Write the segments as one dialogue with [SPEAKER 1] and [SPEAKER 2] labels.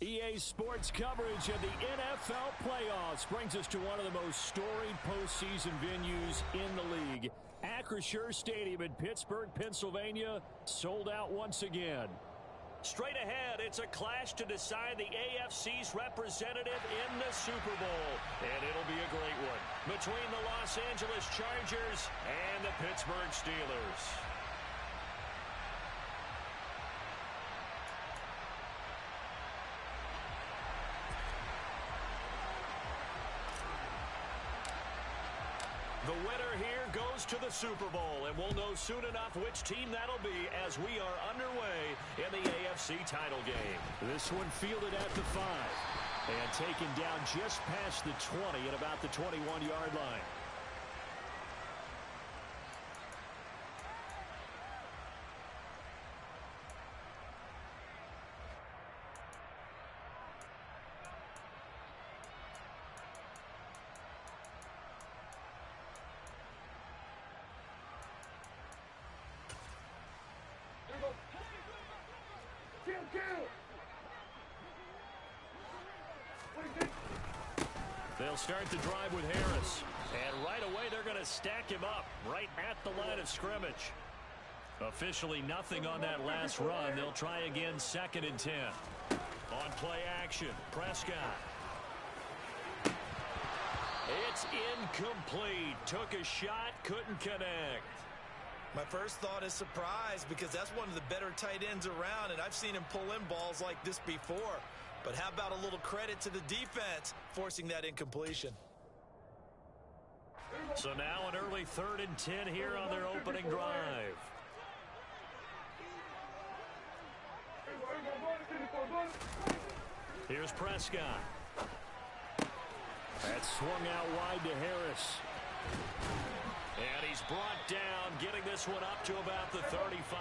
[SPEAKER 1] EA Sports coverage of the NFL playoffs brings us to one of the most storied postseason venues in the league. Acrisure Stadium in Pittsburgh, Pennsylvania, sold out once again. Straight ahead, it's a clash to decide the AFC's representative in the Super Bowl. And it'll be a great one between the Los Angeles Chargers and the Pittsburgh Steelers. The winner here goes to the Super Bowl, and we'll know soon enough which team that'll be as we are underway in the AFC title game. This one fielded at the 5 and taken down just past the 20 at about the 21-yard line. They'll start the drive with Harris. And right away, they're going to stack him up right at the line of scrimmage. Officially nothing on that last run. They'll try again 2nd and 10. On play action, Prescott. It's incomplete. Took a shot, couldn't connect.
[SPEAKER 2] My first thought is surprise because that's one of the better tight ends around, and I've seen him pull in balls like this before. But how about a little credit to the defense forcing that incompletion?
[SPEAKER 1] So now an early 3rd and 10 here on their opening drive. Here's Prescott. That's swung out wide to Harris. And he's brought down, getting this one up to about the 35.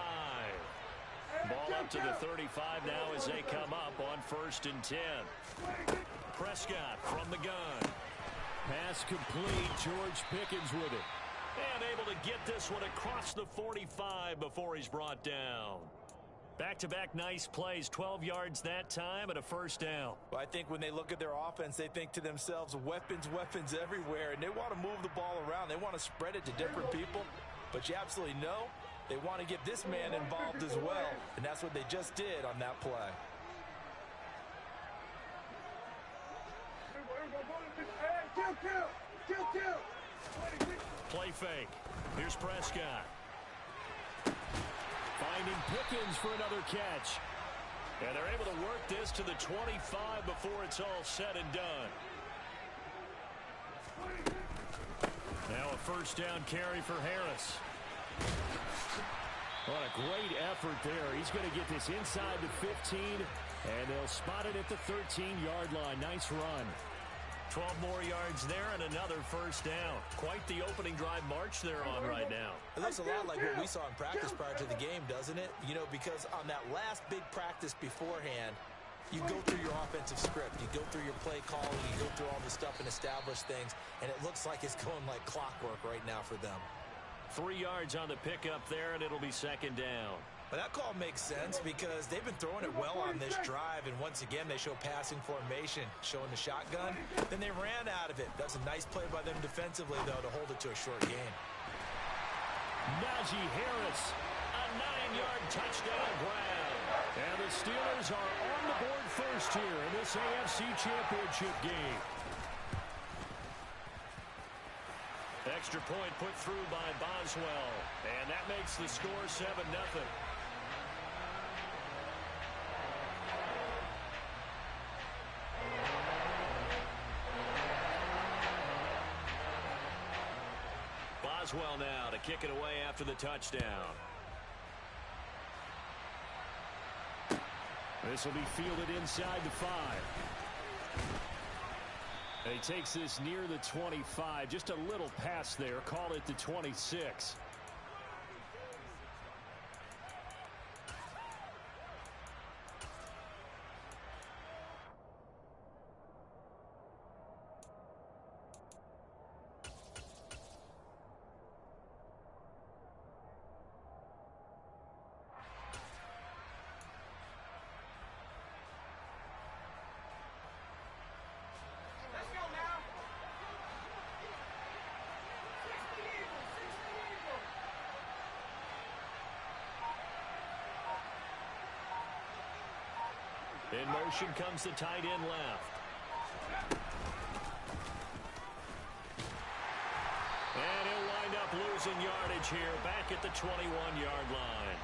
[SPEAKER 1] Ball up to the 35 now as they come up on 1st and 10. Prescott from the gun. Pass complete. George Pickens with it. And able to get this one across the 45 before he's brought down. Back-to-back nice plays, 12 yards that time and a 1st down.
[SPEAKER 2] Well, I think when they look at their offense, they think to themselves, weapons, weapons everywhere, and they want to move the ball around. They want to spread it to different people, but you absolutely know they want to get this man involved as well, and that's what they just did on that play.
[SPEAKER 1] Play fake. Here's Prescott. Finding Pickens for another catch. And they're able to work this to the 25 before it's all said and done. Now a 1st down carry for Harris. What a great effort there. He's going to get this inside the 15, and they'll spot it at the 13-yard line. Nice run. 12 more yards there and another 1st down. Quite the opening drive march they're on right now.
[SPEAKER 2] It looks a lot like what we saw in practice prior to the game, doesn't it? You know, because on that last big practice beforehand, you go through your offensive script. You go through your play calling. You go through all the stuff and establish things. And it looks like it's going like clockwork right now for them.
[SPEAKER 1] 3 yards on the pickup there, and it'll be 2nd down.
[SPEAKER 2] But that call makes sense because they've been throwing it well on this drive, and once again they show passing formation, showing the shotgun. Then they ran out of it. That's a nice play by them defensively, though, to hold it to a short game.
[SPEAKER 1] Najee Harris, a 9-yard touchdown grab. And the Steelers are on the board first here in this AFC Championship game. Extra point put through by Boswell, and that makes the score 7-0. Boswell now to kick it away after the touchdown. This will be fielded inside the 5. He takes this near the 25. Just a little pass there. Call it the 26. In motion comes the tight end left. And he'll wind up losing yardage here back at the 21-yard line.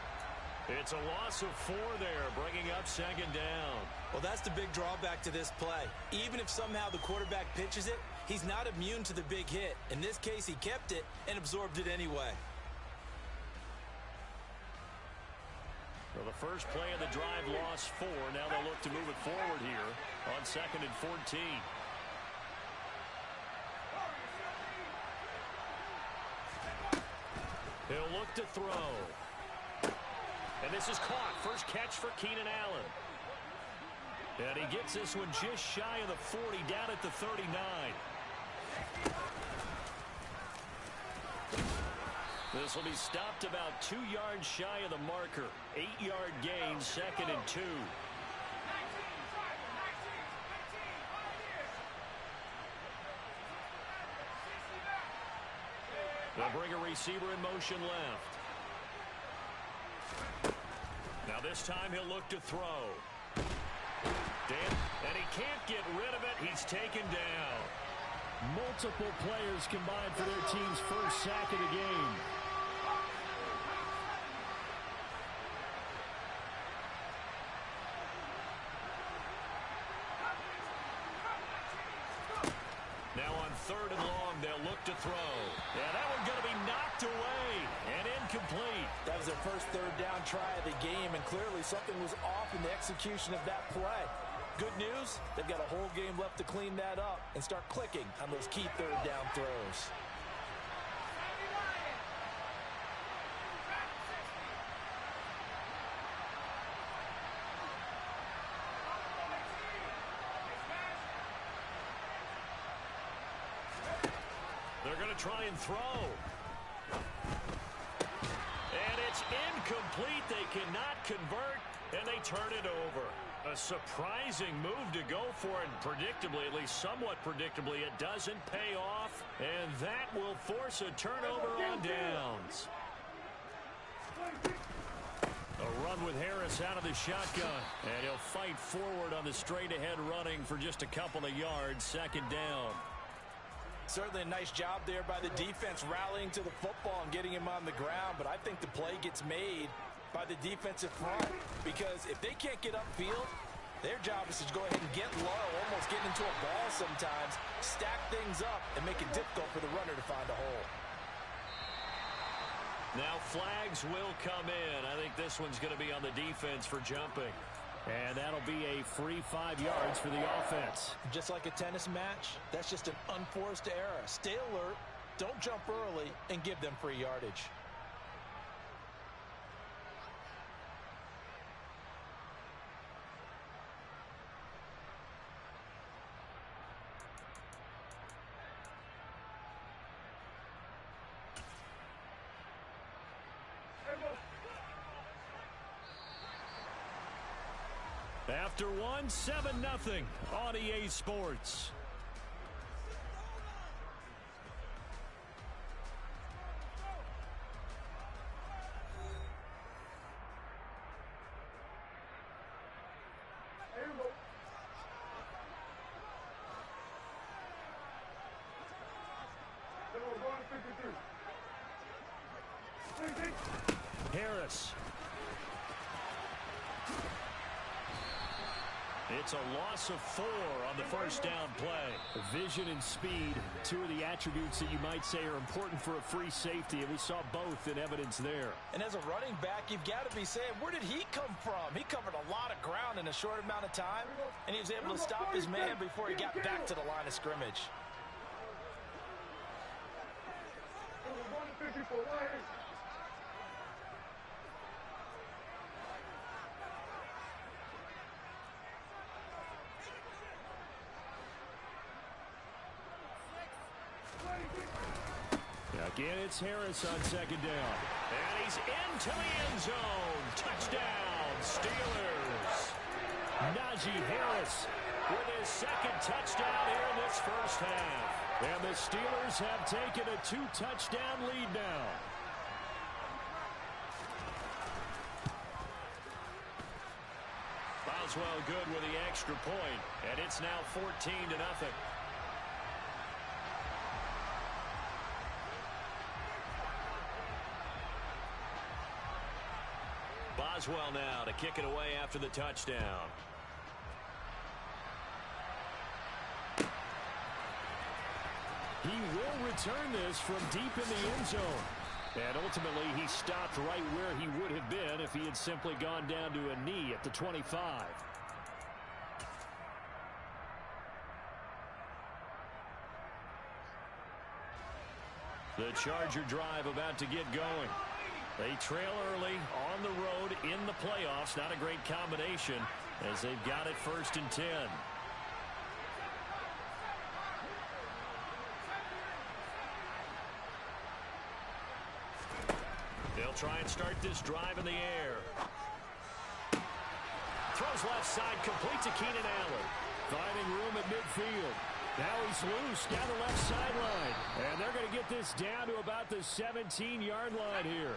[SPEAKER 1] It's a loss of 4 there, bringing up second down.
[SPEAKER 2] Well, that's the big drawback to this play. Even if somehow the quarterback pitches it, he's not immune to the big hit. In this case, he kept it and absorbed it anyway.
[SPEAKER 1] Well, the first play of the drive lost 4. Now they'll look to move it forward here on 2nd and 14. He'll look to throw. And this is caught. First catch for Keenan Allen. And he gets this one just shy of the 40, down at the 39. This will be stopped about 2 yards shy of the marker. 8-yard gain, 2nd and 2. They'll bring a receiver in motion left. Now this time he'll look to throw. And he can't get rid of it. He's taken down.
[SPEAKER 3] Multiple players combined for their team's first sack of the game.
[SPEAKER 1] Now on 3rd and long, they'll look to throw. Yeah, that one's going to be knocked away and incomplete.
[SPEAKER 2] That was their first 3rd down try of the game, and clearly something was off in the execution of that play. Good news, they've got a whole game left to clean that up and start clicking on those key 3rd down throws.
[SPEAKER 1] They're going to try and throw. And it's incomplete. They cannot convert, and they turn it over. A surprising move to go for it, and predictably, at least somewhat predictably, it doesn't pay off, and that will force a turnover on downs. A run with Harris out of the shotgun, and he'll fight forward on the straight-ahead running for just a couple of yards, 2nd down.
[SPEAKER 2] Certainly a nice job there by the defense rallying to the football and getting him on the ground, but I think the play gets made by the defensive front, because if they can't get upfield, their job is to go ahead and get low, almost get into a ball sometimes, stack things up, and make it difficult for the runner to find a hole.
[SPEAKER 1] Now flags will come in. I think this one's going to be on the defense for jumping. And that'll be a free 5 yards for the offense.
[SPEAKER 2] Just like a tennis match, that's just an unforced error. Stay alert, don't jump early, and give them free yardage.
[SPEAKER 1] After one, 7-0 on EA Sports. Harris. It's a loss of 4 on the first down play.
[SPEAKER 3] Vision and speed, 2 of the attributes that you might say are important for a free safety, and we saw both in evidence there.
[SPEAKER 2] And as a running back, you've got to be saying, where did he come from? He covered a lot of ground in a short amount of time, and he was able to stop his man before he got back to the line of scrimmage.
[SPEAKER 1] Again, it's Harris on 2nd down. And he's into the end zone. Touchdown, Steelers. Najee Harris with his 2nd touchdown here in this first half. And the Steelers have taken a 2-touchdown lead now. Boswell good with the extra point, and it's now 14-0. Boswell now to kick it away after the touchdown.
[SPEAKER 3] He will return this from deep in the end zone. And ultimately, he stopped right where he would have been if he had simply gone down to a knee at the 25.
[SPEAKER 1] The Charger drive about to get going. They trail early on the road in the playoffs. Not a great combination as they've got it 1st and 10. They'll try and start this drive in the air. Throws left side, complete to Keenan Allen.
[SPEAKER 3] Finding room at midfield. Now he's loose down the left sideline. And they're going to get this down to about the 17-yard line here.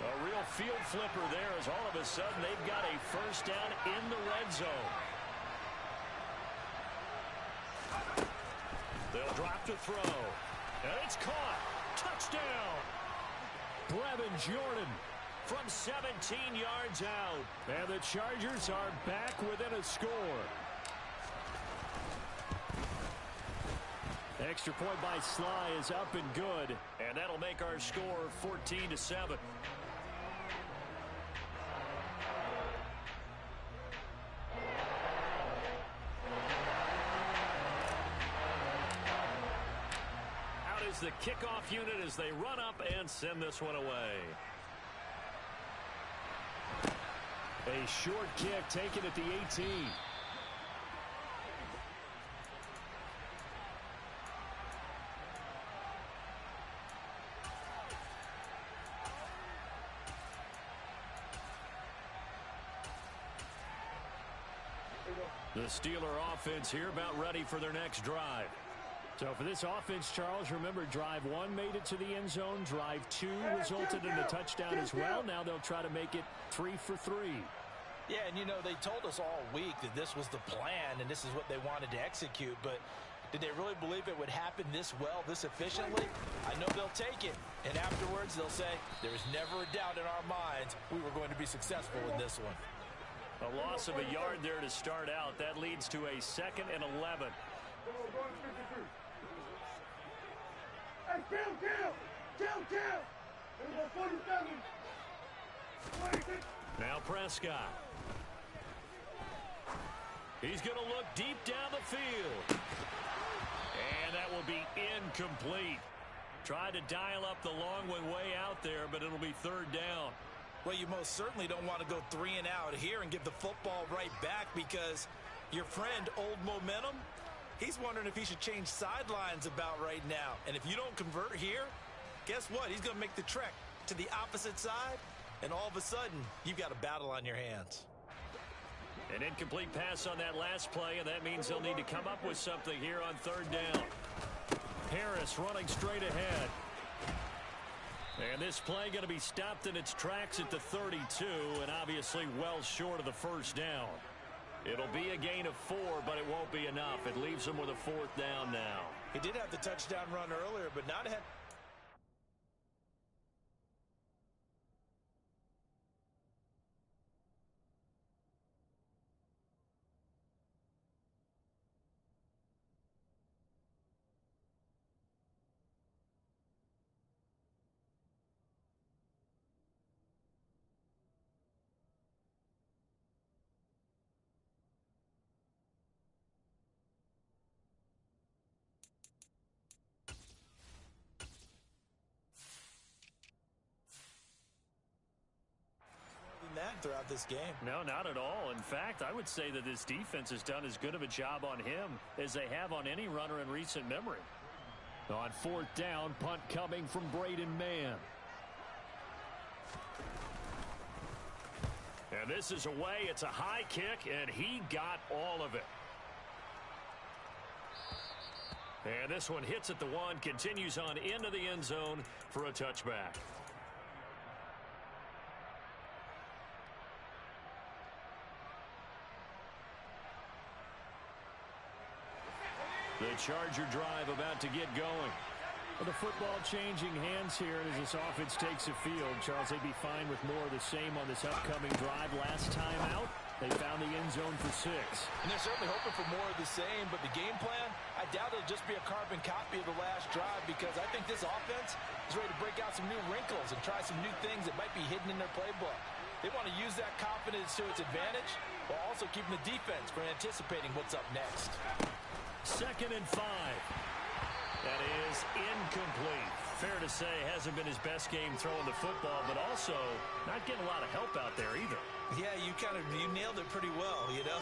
[SPEAKER 1] A real field flipper there as all of a sudden they've got a first down in the red zone. They'll drop to throw. And it's caught. Touchdown.
[SPEAKER 3] Brevin Jordan
[SPEAKER 1] from 17 yards out.
[SPEAKER 3] And the Chargers are back within a score. Extra point by Sly is up and good.
[SPEAKER 1] And that'll make our score 14-7. The kickoff unit as they run up and send this one away.
[SPEAKER 3] A short kick taken at the 18.
[SPEAKER 1] The Steeler offense here about ready for their next drive.
[SPEAKER 3] So for this offense, Charles, remember drive 1 made it to the end zone. Drive 2 resulted in a touchdown as well. Now they'll try to make it 3 for 3.
[SPEAKER 2] Yeah, and you know, they told us all week that this was the plan and this is what they wanted to execute. But did they really believe it would happen this well, this efficiently? I know they'll take it. And afterwards they'll say, there was never a doubt in our minds we were going to be successful in this one.
[SPEAKER 1] A loss of a yard there to start out. That leads to a 2nd and 11. Now Prescott. He's going to look deep down the field. And that will be incomplete. Tried to dial up the long one way out there, but it'll be 3rd down.
[SPEAKER 2] Well, you most certainly don't want to go 3 and out here and give the football right back because your friend, Old Momentum, he's wondering if he should change sidelines about right now. And if you don't convert here, guess what? He's going to make the trek to the opposite side, and all of a sudden, you've got a battle on your hands.
[SPEAKER 1] An incomplete pass on that last play, and that means they'll need to come up with something here on 3rd down. Harris running straight ahead. And this play going to be stopped in its tracks at the 32, and obviously well short of the 1st down. It'll be a gain of 4, but it won't be enough. It leaves them with a 4th down now.
[SPEAKER 2] He did have the touchdown run earlier, but not ahead. That throughout this game.
[SPEAKER 1] No, not at all. In fact, I would say that this defense has done as good of a job on him as they have on any runner in recent memory.
[SPEAKER 3] On 4th down, punt coming from Braden Mann.
[SPEAKER 1] And this is away. It's a high kick, and he got all of it. And this one hits at the 1, continues on into the end zone for a touchback.
[SPEAKER 3] The Charger drive about to get going. Well, the football changing hands here as this offense takes the field. Charles, they'd be fine with more of the same on this upcoming drive. Last time out, they found the end zone for 6.
[SPEAKER 2] And they're certainly hoping for more of the same, but the game plan, I doubt it'll just be a carbon copy of the last drive, because I think this offense is ready to break out some new wrinkles and try some new things that might be hidden in their playbook. They want to use that confidence to its advantage while also keeping the defense from anticipating what's up next.
[SPEAKER 3] 2nd and 5. That is incomplete. Fair to say, hasn't been his best game throwing the football, but also not getting a lot of help out there either.
[SPEAKER 2] Yeah, you nailed it pretty well, you know.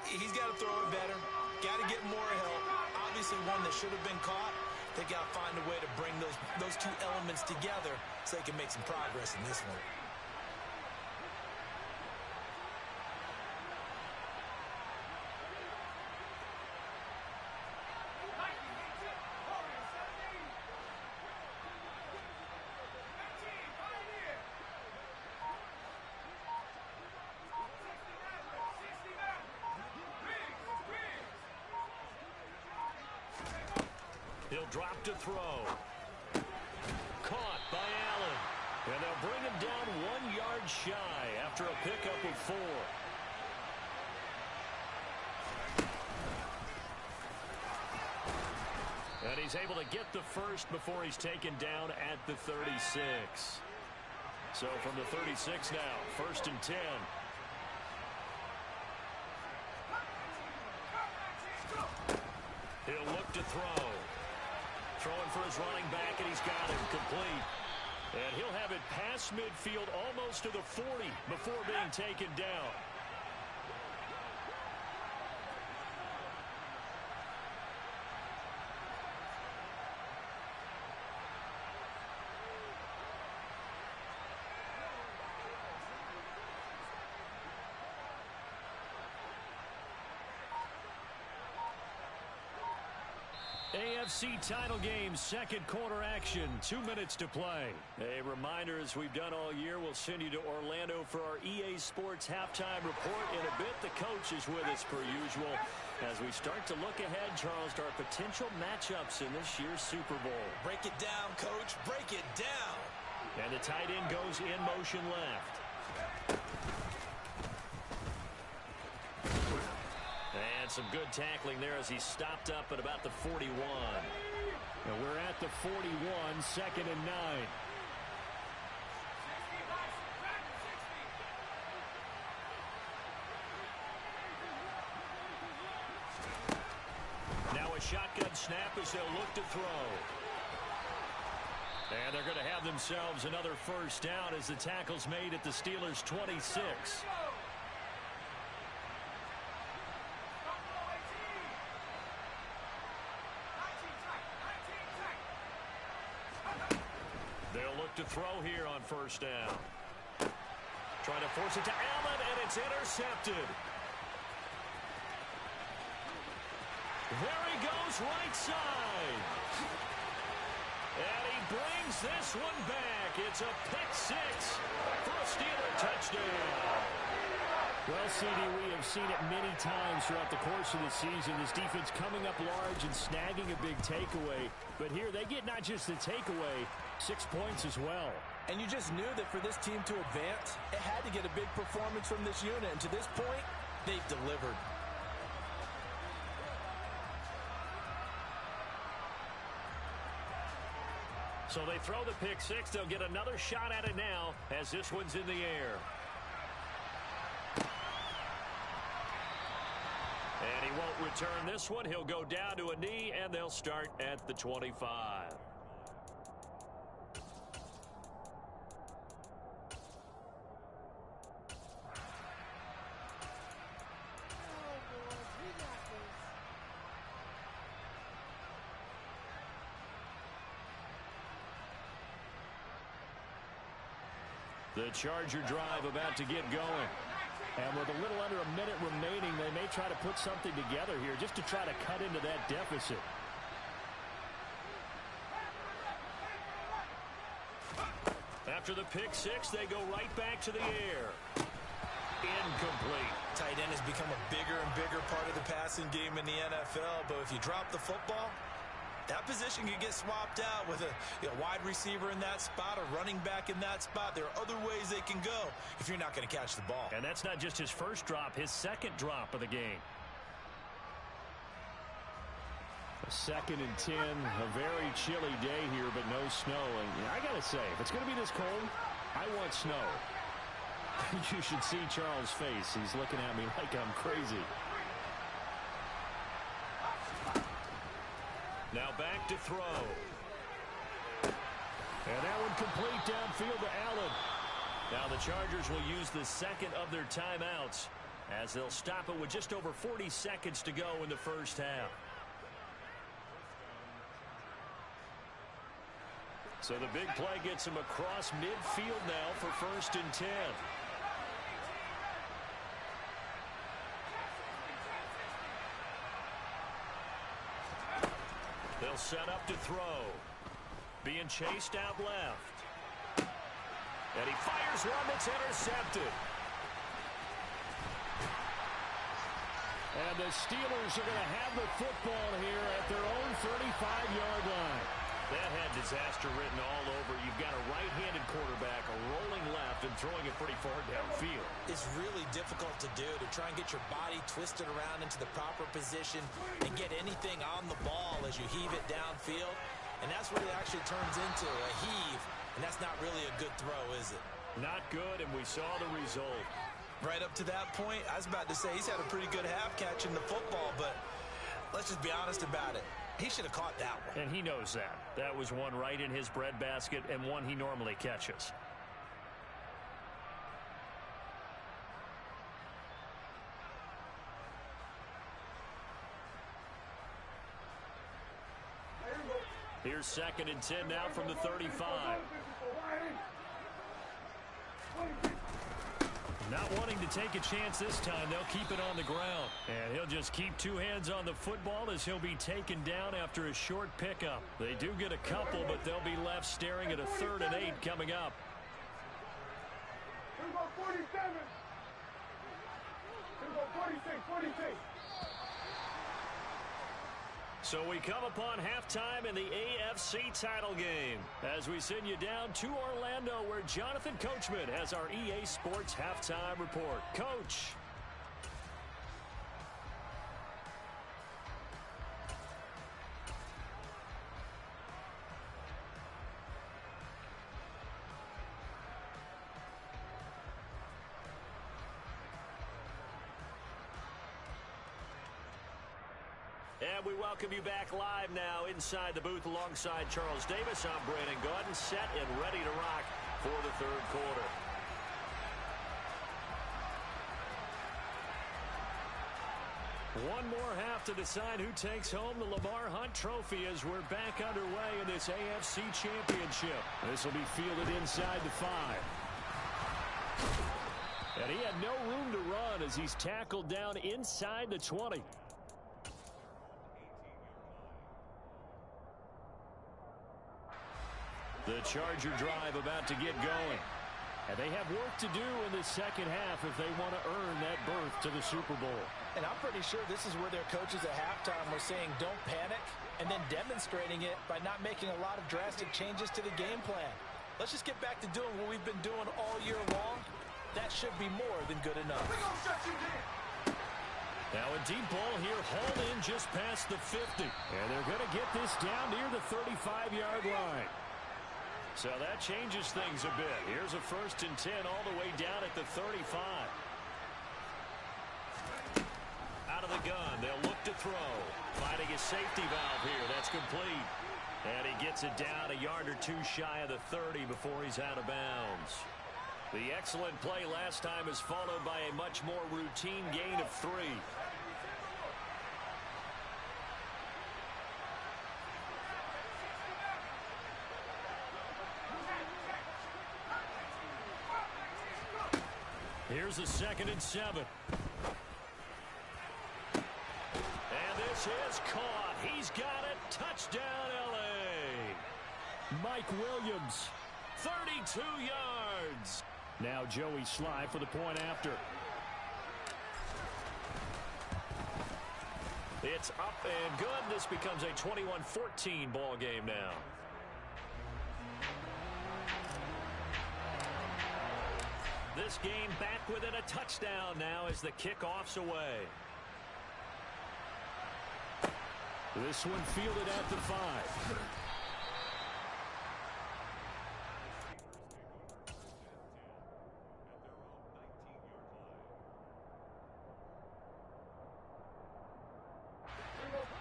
[SPEAKER 2] He's got to throw it better. Got to get more help. Obviously one that should have been caught. They got to find a way to bring those two elements together so they can make some progress in this one.
[SPEAKER 3] He'll drop to throw. Caught by Allen. And they'll bring him down 1 yard shy after a pickup of 4. And he's able to get the first before he's taken down at the 36. So from the 36 now, 1st and 10. He'll look to throw. Throwing for his running back, and he's got him complete. And he'll have it past midfield almost to the 40 before being taken down. AFC title game, 2nd quarter action, 2 minutes to play. A reminder, as we've done all year, we'll send you to Orlando for our EA Sports halftime report. In a bit, the coach is with us per usual as we start to look ahead, Charles, to our potential matchups in this year's Super Bowl.
[SPEAKER 2] Break it down, Coach. Break it down.
[SPEAKER 3] And the tight end goes in motion left. And some good tackling there as he stopped up at about the 41. And we're at the 41, 2nd and 9. Now a shotgun snap as they'll look to throw. And they're going to have themselves another first down as the tackle's made at the Steelers' 26. They'll look to throw here on 1st down. Trying to force it to Allen, and it's intercepted. There he goes, right side. And he brings this one back. It's a pick 6 for a Steeler touchdown. Well, CD, we have seen it many times throughout the course of the season. This defense coming up large and snagging a big takeaway. But here they get not just the takeaway, 6 points as well.
[SPEAKER 2] And you just knew that for this team to advance, it had to get a big performance from this unit. And to this point, they've delivered.
[SPEAKER 3] So they throw the pick 6. They'll get another shot at it now as this one's in the air. And he won't return this one. He'll go down to a knee, and they'll start at the 25. The Charger drive about to get going. And with a little under a minute remaining, they may try to put something together here just to try to cut into that deficit. After the pick 6, they go right back to the air.
[SPEAKER 1] incomplete.
[SPEAKER 2] Tight end has become a bigger and bigger part of the passing game in the NFL, but if you drop the football, that position can get swapped out with a wide receiver in that spot, a running back in that spot. There are other ways they can go if you're not going to catch the ball.
[SPEAKER 3] And that's not just his first drop, his second drop of the game. A 2nd and 10, a very chilly day here, but no snow. And I got to say, if it's going to be this cold, I want snow. You should see Charles' face. He's looking at me like I'm crazy.
[SPEAKER 1] Now back to throw.
[SPEAKER 3] And that one complete downfield to Allen.
[SPEAKER 1] Now the Chargers will use the second of their timeouts as they'll stop it with just over 40 seconds to go in the first half. So the big play gets him across midfield now for 1st and 10. They'll set up to throw. Being chased out left. And he fires one that's intercepted.
[SPEAKER 3] And the Steelers are going to have the football here at their own 35-yard line.
[SPEAKER 1] That had disaster written all over. You've got a right-handed quarterback, a rolling left, and throwing it pretty far downfield.
[SPEAKER 2] It's really difficult to do, to try and get your body twisted around into the proper position and get anything on the ball as you heave it downfield. And that's what it actually turns into, a heave. And that's not really a good throw, is it?
[SPEAKER 1] Not good, and we saw the result.
[SPEAKER 2] Right up to that point, I was about to say he's had a pretty good half catching the football, but let's just be honest about it. He should have caught that one.
[SPEAKER 1] And he knows that. That was one right in his breadbasket and one he normally catches. Here's 2nd and 10 now from the 35. Not wanting to take a chance this time, they'll keep it on the ground. And he'll just keep 2 hands on the football as he'll be taken down after a short pickup. They do get a couple, but they'll be left staring at a 3rd and 8 coming up.
[SPEAKER 4] 46.
[SPEAKER 1] So we come upon halftime in the AFC title game as we send you down to Orlando where Jonathan Coachman has our EA Sports halftime report. Coach. And we welcome you back live now inside the booth alongside Charles Davis. I'm Brandon Gaudin, set and ready to rock for the 3rd quarter. One more half to decide who takes home the Lamar Hunt Trophy as we're back underway in this AFC Championship. This will be fielded inside the 5. And he had no room to run as he's tackled down inside the 20. The Charger drive about to get going. And they have work to do in the second half if they want to earn that berth to the Super Bowl.
[SPEAKER 2] And I'm pretty sure this is where their coaches at halftime were saying don't panic, and then demonstrating it by not making a lot of drastic changes to the game plan. Let's just get back to doing what we've been doing all year long. That should be more than good enough.
[SPEAKER 1] Now a deep ball here, hauled in just past the 50. And they're going to get this down near the 35-yard line. So that changes things a bit. Here's a 1st and 10 all the way down at the 35. Out of the gun, they'll look to throw. Finding his safety valve here. That's complete. And he gets it down a yard or 2 shy of the 30 before he's out of bounds. The excellent play last time is followed by a much more routine gain of 3. Here's a 2nd and 7. And this is caught. He's got it. Touchdown, L.A.
[SPEAKER 3] Mike Williams,
[SPEAKER 1] 32 yards.
[SPEAKER 3] Now Joey Sly for the point after. It's up and good. This becomes a 21-14 ball game now. This game back within a touchdown now as the kickoff's away. This one fielded at the 5.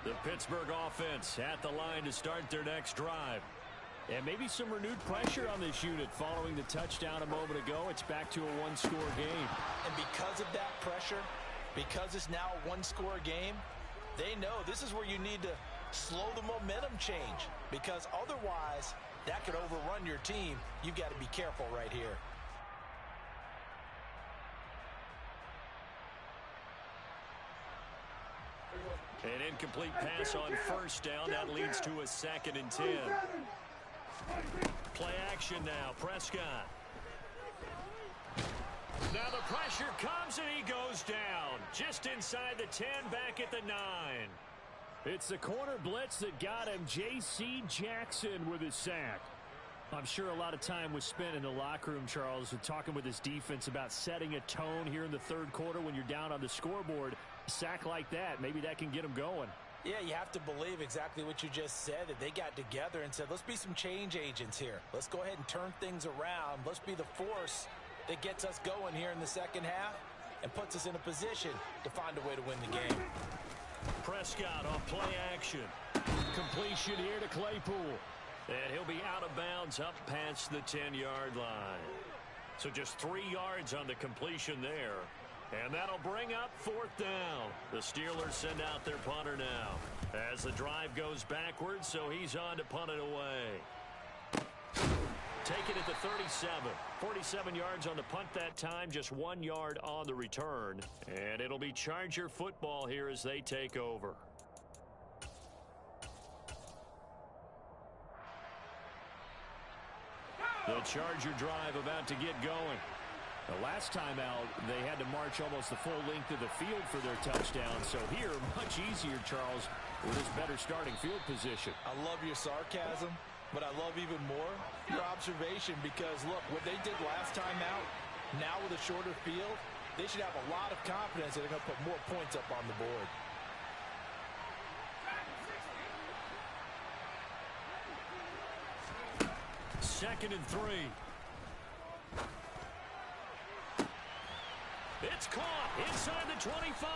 [SPEAKER 3] The Pittsburgh offense at the line to start their next drive. And maybe some renewed pressure on this unit following the touchdown a moment ago. It's back to a one-score game.
[SPEAKER 2] And because of that pressure, because it's now a one-score game, they know this is where you need to slow the momentum change, because otherwise that could overrun your team. You've got to be careful right here.
[SPEAKER 3] An incomplete pass on first down. That leads to a 2nd and 10. Play action now. Prescott. Now the pressure comes and he goes down. Just inside the 10, back at the 9. It's the corner blitz that got him. J.C. Jackson with his sack. I'm sure a lot of time was spent in the locker room, Charles, talking with his defense about setting a tone here in the third quarter when you're down on the scoreboard. A sack like that, maybe that can get him going.
[SPEAKER 2] Yeah, you have to believe exactly what you just said, that they got together and said, let's be some change agents here. Let's go ahead and turn things around. Let's be the force that gets us going here in the second half and puts us in a position to find a way to win the game.
[SPEAKER 3] Prescott on play action. Completion here to Claypool. And he'll be out of bounds up past the 10-yard line. So just 3 yards on the completion there. And that'll bring up 4th down. The Steelers send out their punter now as the drive goes backwards, so he's on to punt it away. Take it at the 37. 47 yards on the punt that time, just 1 yard on the return. And it'll be Charger football here as they take over. The Charger drive about to get going. The last time out, they had to march almost the full length of the field for their touchdown. So here, much easier, Charles, with his better starting field position.
[SPEAKER 2] I love your sarcasm, but I love even more your observation, because, look, what they did last time out, now with a shorter field, they should have a lot of confidence that they're going to put more points up on the board.
[SPEAKER 3] Second and 3. It's caught inside the 25.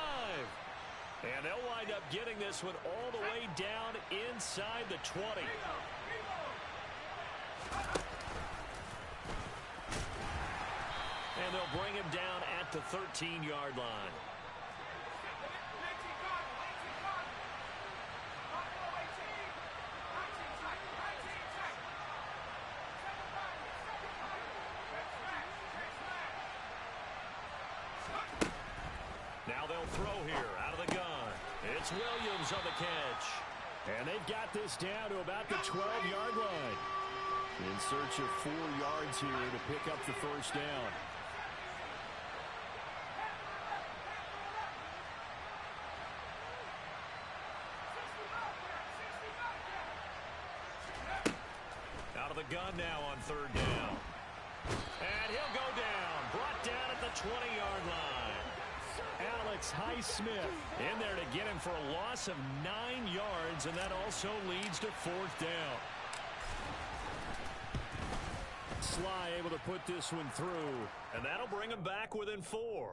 [SPEAKER 3] And they'll wind up getting this one all the way down inside the 20. And they'll bring him down at the 13-yard line. Now they'll throw here out of the gun. It's Williams on the catch. And they've got this down to about the 12-yard line. In search of 4 yards here to pick up the first down. Out of the gun now on 3rd down. And he'll go down. Brought down at the 20-yard line. Alex Highsmith in there to get him for a loss of 9 yards, and that also leads to 4th down. Sly able to put this one through, and that'll bring him back within 4.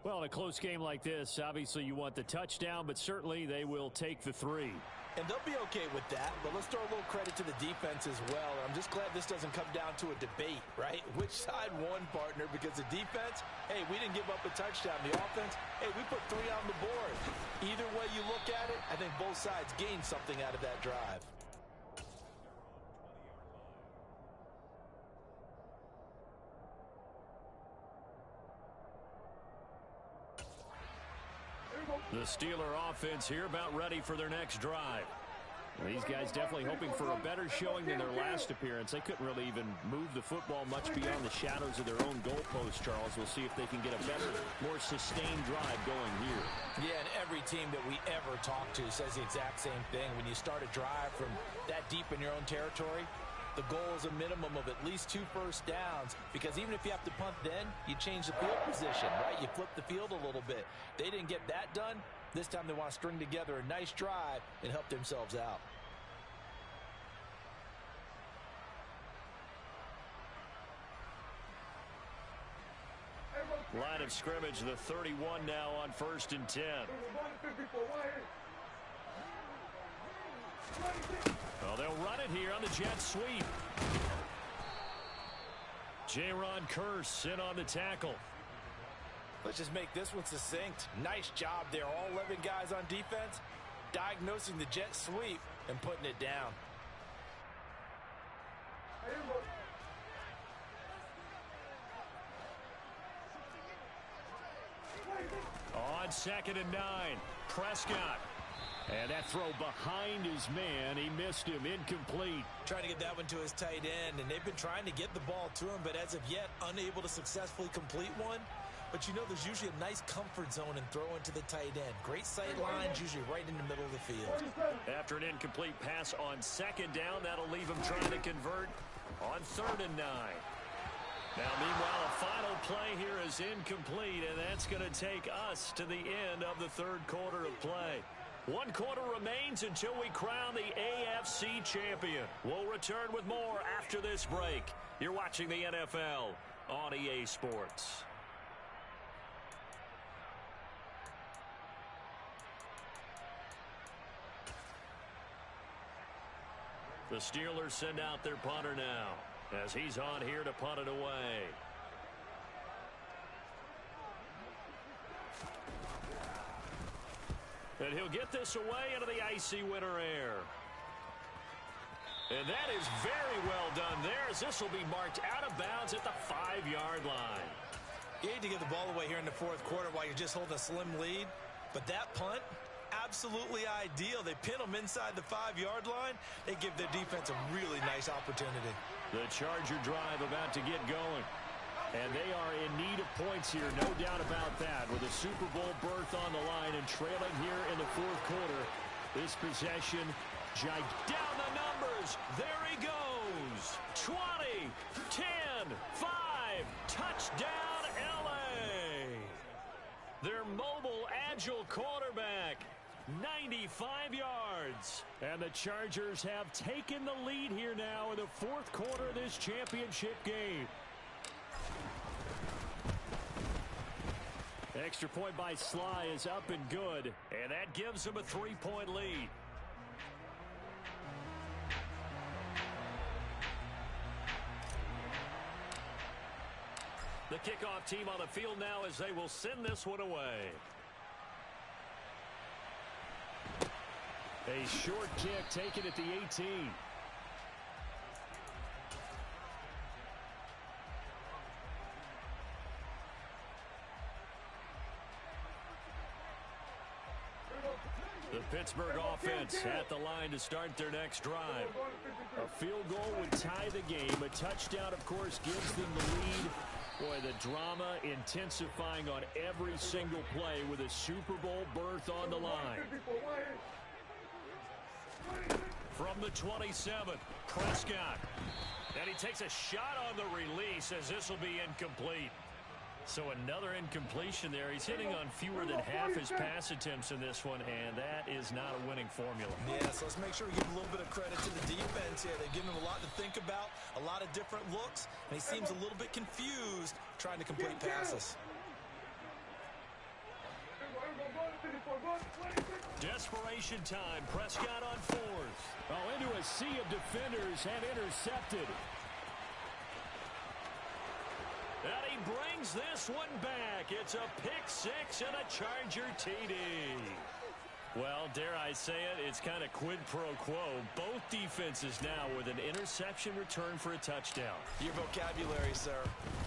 [SPEAKER 3] Well, in a close game like this, obviously you want the touchdown, but certainly they will take the 3.
[SPEAKER 2] And they'll be okay with that, but let's throw a little credit to the defense as well. I'm just glad this doesn't come down to a debate, right? Which side won, partner? Because the defense, hey, we didn't give up a touchdown. The offense, hey, we put 3 on the board. Either way you look at it, I think both sides gained something out of that drive. The Steeler offense here about ready for their next drive.
[SPEAKER 3] These guys definitely hoping for a better showing than their last appearance. They couldn't really even move the football much beyond the shadows of their own goalpost, Charles. We'll see if they can get a better, more sustained drive going here.
[SPEAKER 2] Yeah, and every team that we ever talk to says the exact same thing. When you start a drive from that deep in your own territory, the goal is a minimum of at least 2 first downs, because even if you have to punt then, you change the field position, right? You flip the field a little bit. They didn't get that done. This time they want to string together a nice drive and help themselves out.
[SPEAKER 3] Line of scrimmage, the 31 now on 1st and 10. Well, they'll run it here on the jet sweep. Jaron Kearse in on the tackle.
[SPEAKER 2] Let's just make this one succinct. Nice job there. All 11 guys on defense diagnosing the jet sweep and putting it down.
[SPEAKER 3] On 2nd and 9, Prescott. And that throw behind his man. He missed him. Incomplete.
[SPEAKER 2] Trying to get that one to his tight end, and they've been trying to get the ball to him, but as of yet, unable to successfully complete one. But you know, there's usually a nice comfort zone in throwing to the tight end. Great sight lines, usually right in the middle of the field.
[SPEAKER 3] After an incomplete pass on 2nd down, that'll leave him trying to convert on 3rd and 9. Now, meanwhile, a final play here is incomplete, and that's going to take us to the end of the 3rd quarter of play. 1 quarter remains until we crown the AFC champion. We'll return with more after this break. You're watching the NFL on EA Sports. The Steelers send out their punter now, as he's on here to punt it away. And he'll get this away into the icy winter air. And that is very well done there, as this will be marked out of bounds at the 5-yard line.
[SPEAKER 2] You hate to get the ball away here in the 4th quarter while you're just holding a slim lead, but that punt, absolutely ideal. They pin them inside the 5-yard line. They give their defense a really nice opportunity.
[SPEAKER 3] The Charger drive about to get going. And they are in need of points here, no doubt about that. With a Super Bowl berth on the line and trailing here in the 4th quarter. This possession, down the numbers. There he goes. 20, 10, 5, touchdown LA. Their mobile, agile quarterback, 95 yards. And the Chargers have taken the lead here now in the 4th quarter of this championship game. Extra point by Sly is up and good, and that gives them a 3-point lead. The kickoff team on the field now as they will send this one away. A short kick taken at the 18. The Pittsburgh offense at the line to start their next drive. A field goal would tie the game. A touchdown, of course, gives them the lead. Boy, the drama intensifying on every single play with a Super Bowl berth on the line. From the 27, Prescott. And he takes a shot on the release as this will be incomplete. So another incompletion there. He's hitting on fewer than half his pass attempts in this one, and that is not a winning formula.
[SPEAKER 2] Yeah, so let's make sure we give a little bit of credit to the defense here. They've given him a lot to think about, a lot of different looks, and he seems a little bit confused trying to complete passes.
[SPEAKER 3] Desperation time. Prescott on 4th. Oh, into a sea of defenders and intercepted. And he brings this one back. It's a pick 6 and a Charger TD. Well, dare I say it, it's kind of quid pro quo. Both defenses now with an interception return for a touchdown.
[SPEAKER 2] Your vocabulary, sir.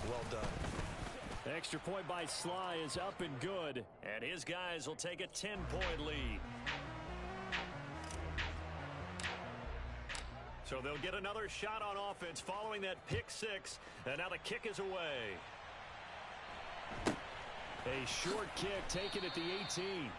[SPEAKER 2] Well done.
[SPEAKER 3] Extra point by Sly is up and good. And his guys will take a 10-point lead. So they'll get another shot on offense following that pick six. And now the kick is away. A short kick taken at the 18.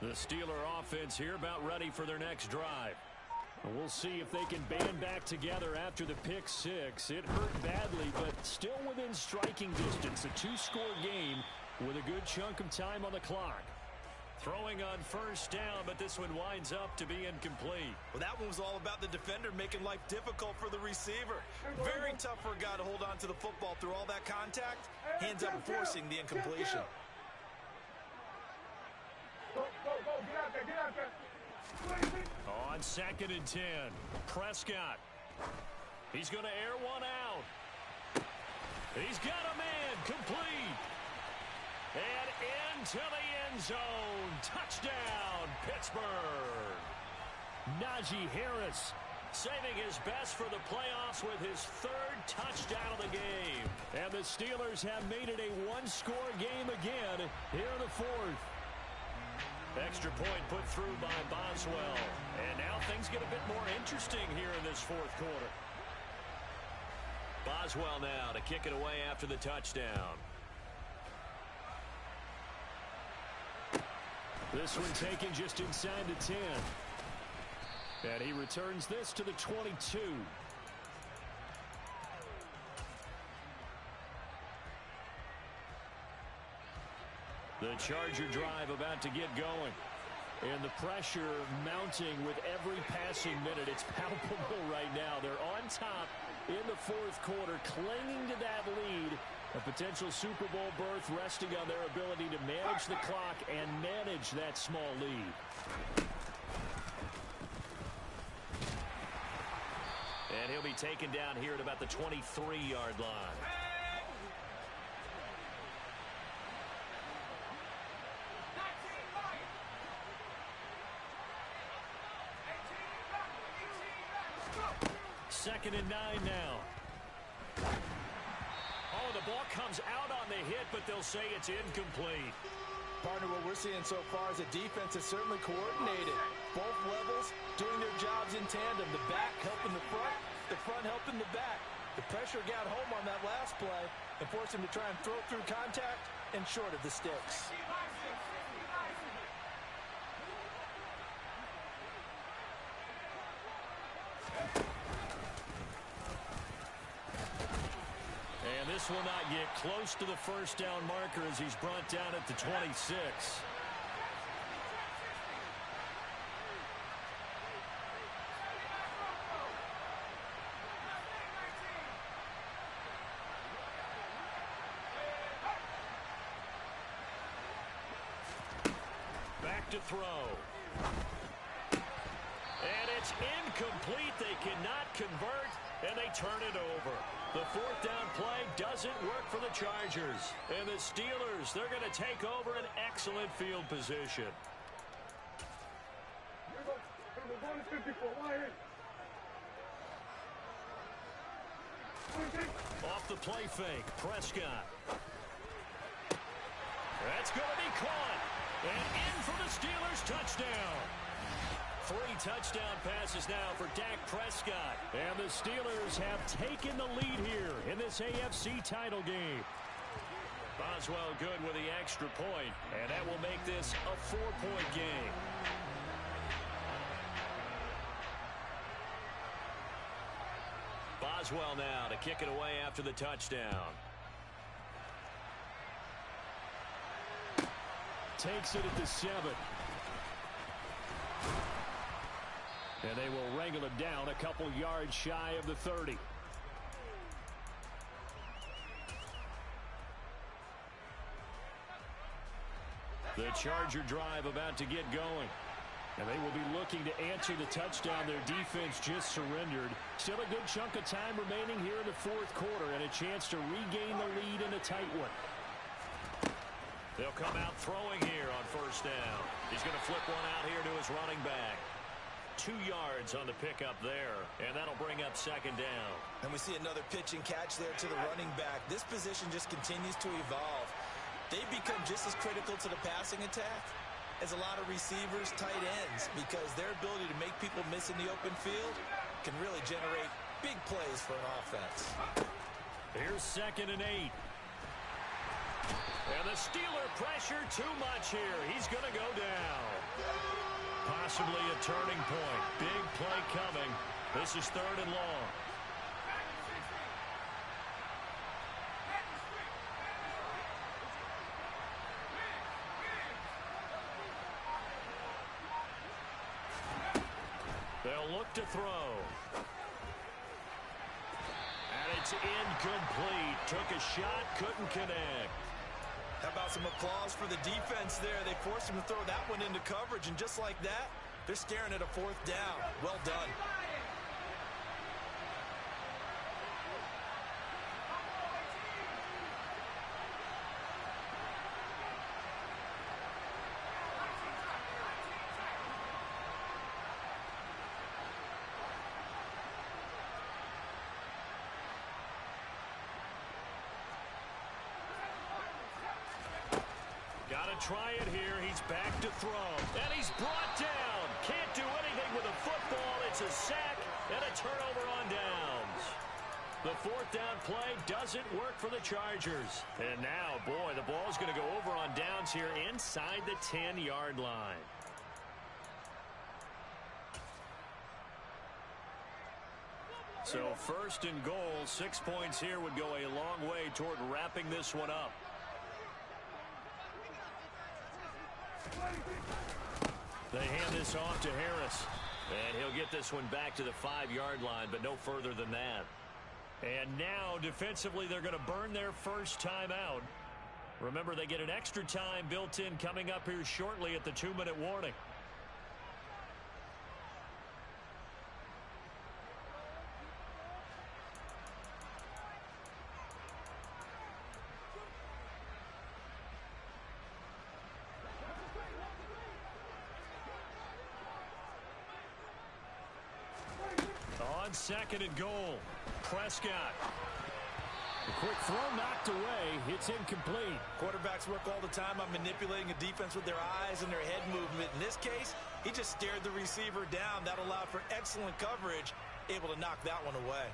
[SPEAKER 3] The Steeler offense here about ready for their next drive. And we'll see if they can band back together after the pick six. It hurt badly, but still within striking distance. A two-score game with a good chunk of time on the clock. Throwing on first down, but this one winds up to be incomplete.
[SPEAKER 2] Well, that one was all about the defender making life difficult for the receiver. Very tough for a guy to hold on to the football through all that contact. Hands up forcing the incompletion.
[SPEAKER 3] On 2nd and 10, Prescott. He's going to air one out. He's got a man complete. And into the end zone. Touchdown, Pittsburgh. Najee Harris saving his best for the playoffs with his third touchdown of the game. And the Steelers have made it a one-score game again here in the fourth. Extra point put through by Boswell. And now things get a bit more interesting here in this fourth quarter. Boswell now to kick it away after the touchdown. This one taken just inside the 10. And he returns this to the 22. The Charger drive about to get going. And the pressure mounting with every passing minute. It's palpable right now. They're on top in the fourth quarter, clinging to that lead. A potential Super Bowl berth resting on their ability to manage the clock and manage that small lead. And he'll be taken down here at about the 23-yard line. Second and 9 now. Oh, the ball comes out on the hit, but they'll say it's incomplete.
[SPEAKER 2] Partner, what we're seeing so far is a defense that's certainly coordinated. Both levels doing their jobs in tandem. The back helping the front helping the back. The pressure got home on that last play and forced him to try and throw through contact and short of the sticks.
[SPEAKER 3] And this will not get close to the first down marker as he's brought down at the 26. Back to throw. And it's incomplete. They cannot convert, and they turn it over. The fourth down play doesn't work for the Chargers. And the Steelers, they're going to take over an excellent field position. Off the play fake, Prescott. That's going to be caught. And in for the Steelers touchdown. 3 touchdown passes now for Dak Prescott. And the Steelers have taken the lead here in this AFC title game. Boswell good with the extra point, and that will make this a 4-point game. Boswell now to kick it away after the touchdown. Takes it at the 7. And they will wrangle it down a couple yards shy of the 30. The Charger drive about to get going. And they will be looking to answer the touchdown their defense just surrendered. Still a good chunk of time remaining here in the fourth quarter and a chance to regain the lead in a tight one. They'll come out throwing here on first down. He's going to flip one out here to his running back. 2 yards on the pickup there, and that'll bring up second down.
[SPEAKER 2] And we see another pitch and catch there to the running back. This position just continues to evolve. They've become just as critical to the passing attack as a lot of receivers, tight ends, because their ability to make people miss in the open field can really generate big plays for an offense.
[SPEAKER 3] Here's 2nd and 8. And the Steeler pressure too much here. He's going to go down. Possibly a turning point. Big play coming. This is 3rd and long. They'll look to throw. And it's incomplete. Took a shot, couldn't connect.
[SPEAKER 2] How about some applause for the defense there? They forced him to throw that one into coverage, and just like that, they're staring at a 4th down. Well done.
[SPEAKER 3] Try it here. He's back to throw. And he's brought down. Can't do anything with a football. It's a sack and a turnover on downs. The 4th down play doesn't work for the Chargers. And now, boy, the ball's going to go over on downs here inside the 10-yard line. So 1st and goal, 6 points here would go a long way toward wrapping this one up. They hand this off to Harris. And he'll get this one back to the 5-yard line, but no further than that. And now, defensively, they're going to burn their first time out. Remember, they get an extra time built in coming up here shortly at the 2-minute warning. On 2nd and goal, Prescott. A quick throw knocked away. It's incomplete.
[SPEAKER 2] Quarterbacks work all the time on manipulating a defense with their eyes and their head movement. In this case, he just stared the receiver down. That allowed for excellent coverage, able to knock that one away.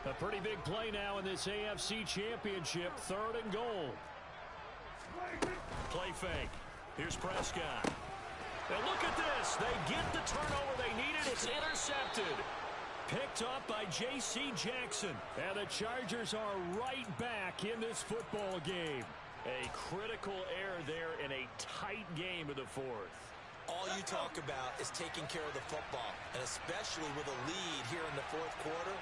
[SPEAKER 3] A pretty big play now in this AFC Championship. 3rd and goal. Play fake. Here's Prescott. And look at this. They get the turnover they needed. It's intercepted. Picked up by J.C. Jackson. And the Chargers are right back in this football game. A critical error there in a tight game of the 4th.
[SPEAKER 2] All you talk about is taking care of the football, and especially with a lead here in the 4th quarter.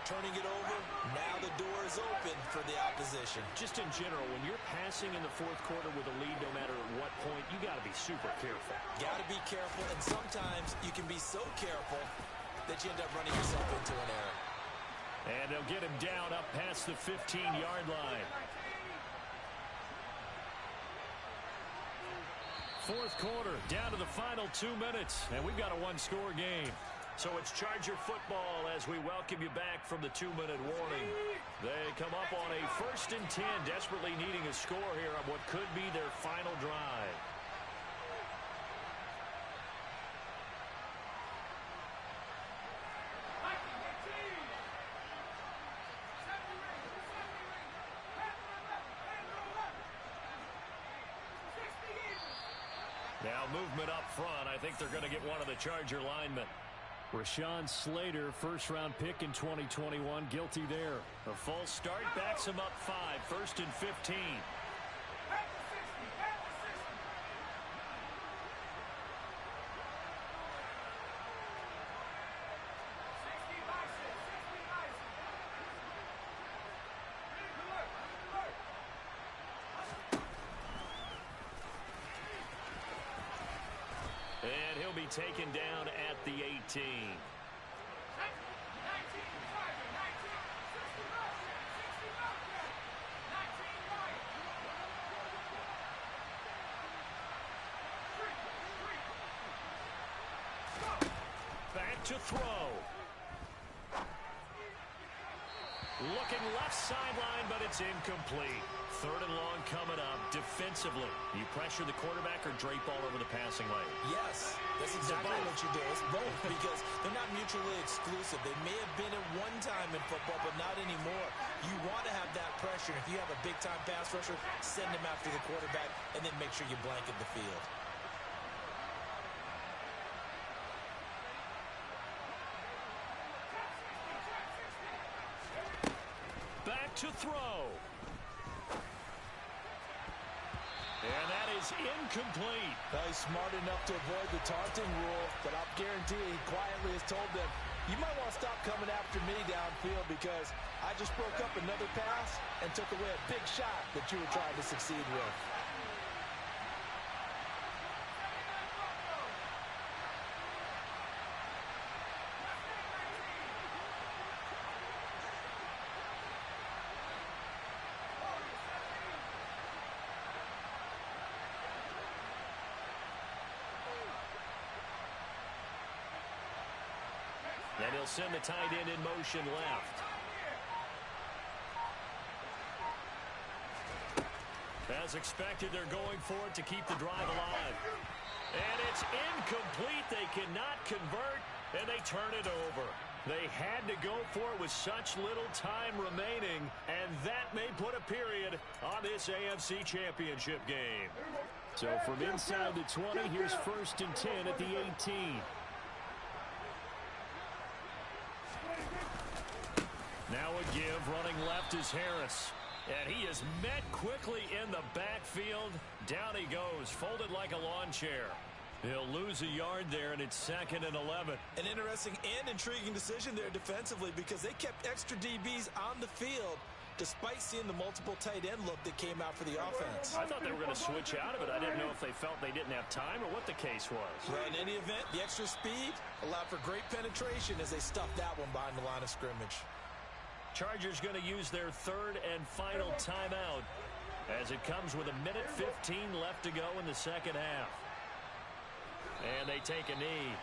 [SPEAKER 2] Turning it over, now the door is open for the opposition.
[SPEAKER 3] Just in general, when you're passing in the 4th quarter with a lead, no matter at what point, you got to be super careful.
[SPEAKER 2] Got to be careful, and sometimes you can be so careful that you end up running yourself into an error.
[SPEAKER 3] And they'll get him down up past the 15-yard line. 4th quarter, down to the final 2 minutes, and we've got a 1-score game. So it's Charger football as we welcome you back from the 2-minute warning. They come up on a 1st and 10, desperately needing a score here on what could be their final drive. Now movement up front. I think they're going to get one of the Charger linemen. Rashawn Slater, first-round pick in 2021, guilty there. A false start backs him up 5, 1st and 15. he'll be taken down at the 18. Back to throw. Looking left sideline, but it's incomplete. Third and long coming up. Defensively, you pressure the quarterback or drape all over the passing lane?
[SPEAKER 2] Yes, that's exactly what you do. It's both because they're not mutually exclusive. They may have been at one time in football, but not anymore. You want to have that pressure. If you have a big-time pass rusher, send him after the quarterback, and then make sure you blanket the field.
[SPEAKER 3] Back to throw. And that is incomplete.
[SPEAKER 2] He's smart enough to avoid the taunting rule, but I'll guarantee he quietly has told them, you might want to stop coming after me downfield because I just broke up another pass and took away a big shot that you were trying to succeed with.
[SPEAKER 3] And he'll send the tight end in motion left. As expected, they're going for it to keep the drive alive. And it's incomplete. They cannot convert, and they turn it over. They had to go for it with such little time remaining, and that may put a period on this AFC Championship game. So from inside the 20, here's 1st and 10 at the 18. Now a give, running left is Harris. And he is met quickly in the backfield. Down he goes, folded like a lawn chair. He'll lose a yard there, and it's 2nd and 11.
[SPEAKER 2] An interesting and intriguing decision there defensively because they kept extra DBs on the field despite seeing the multiple tight end look that came out for the offense.
[SPEAKER 3] I thought they were going to switch out of it. I didn't know if they felt they didn't have time or what the case was.
[SPEAKER 2] Well, in any event, the extra speed allowed for great penetration as they stuffed that one behind the line of scrimmage.
[SPEAKER 3] Chargers going to use their 3rd and final timeout as it comes with 1:15 left to go in the second half. And they take a knee.